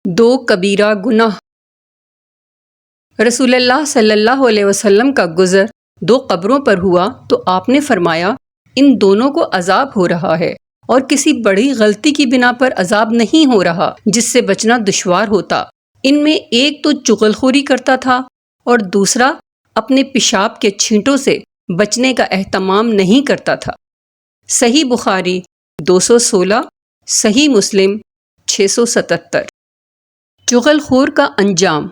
دو کبیرہ گناہ۔ رسول اللہ صلی اللہ علیہ وسلم کا گزر دو قبروں پر ہوا تو آپ نے فرمایا ان دونوں کو عذاب ہو رہا ہے، اور کسی بڑی غلطی کی بنا پر عذاب نہیں ہو رہا جس سے بچنا دشوار ہوتا۔ ان میں ایک تو چغل خوری کرتا تھا اور دوسرا اپنے پیشاب کے چھینٹوں سے بچنے کا اہتمام نہیں کرتا تھا۔ صحیح بخاری 216، صحیح مسلم 677۔ چغل خور کا انجام۔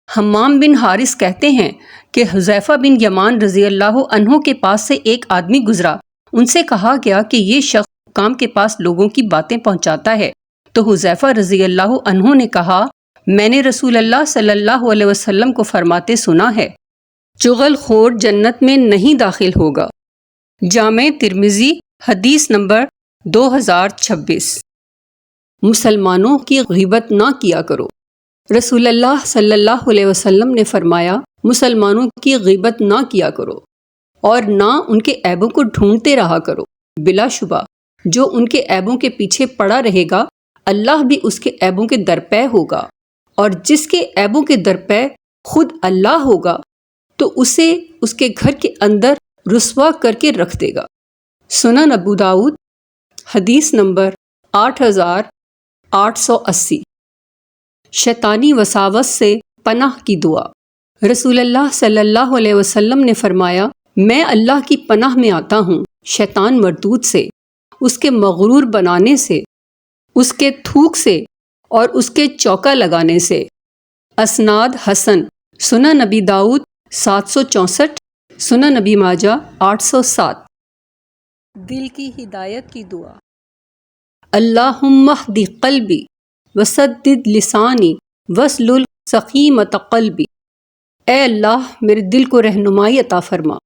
حمام بن حارث کہتے ہیں کہ حذیفہ بن یمان رضی اللہ عنہ کے پاس سے ایک آدمی گزرا۔ ان سے کہا گیا کہ یہ شخص حکام کے پاس لوگوں کی باتیں پہنچاتا ہے، تو حذیفہ رضی اللہ عنہ نے کہا میں نے رسول اللہ صلی اللہ علیہ وسلم کو فرماتے سنا ہے، چغل خور جنت میں نہیں داخل ہوگا۔ جامع ترمذی حدیث نمبر 2026۔ مسلمانوں کی غیبت نہ کیا کرو۔ رسول اللہ صلی اللہ علیہ وسلم نے فرمایا مسلمانوں کی غیبت نہ کیا کرو اور نہ ان کے عیبوں کو ڈھونڈتے رہا کرو۔ بلا شبہ جو ان کے عیبوں کے پیچھے پڑا رہے گا اللہ بھی اس کے عیبوں کے درپے ہوگا، اور جس کے عیبوں کے درپے خود اللہ ہوگا تو اسے اس کے گھر کے اندر رسوا کر کے رکھ دے گا۔ سنن ابو داؤد حدیث نمبر 8880۔ شیطانی وساوس سے پناہ کی دعا۔ رسول اللہ صلی اللہ علیہ وسلم نے فرمایا میں اللہ کی پناہ میں آتا ہوں شیطان مردود سے، اس کے مغرور بنانے سے، اس کے تھوک سے اور اس کے چوکا لگانے سے۔ اسناد حسن۔ سنن نبی داؤد 764، سنن نبی ماجہ 807۔ دل کی ہدایت کی دعا۔ اللہم اہد قلبی وسدد لسانی واسلل سقیمۃ قلبی۔ اے اللہ میرے دل کو رہنمائی عطا فرما،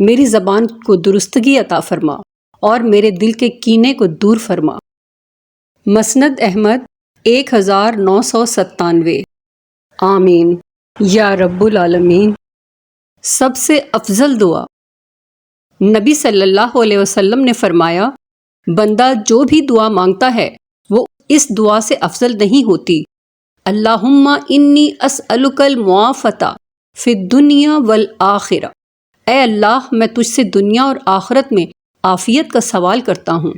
میری زبان کو درستگی عطا فرما اور میرے دل کے کینے کو دور فرما۔ مسند احمد 1997۔ آمین یا رب العالمین۔ سب سے افضل دعا۔ نبی صلی اللہ علیہ وسلم نے فرمایا بندہ جو بھی دعا مانگتا ہے وہ اس دعا سے افضل نہیں ہوتی۔ اللہم انی اسألک المعافۃ فی الدنیا والآخرہ۔ اے اللہ میں تجھ سے دنیا اور آخرت میں عافیت کا سوال کرتا ہوں۔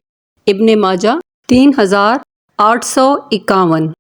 ابن ماجہ 3851۔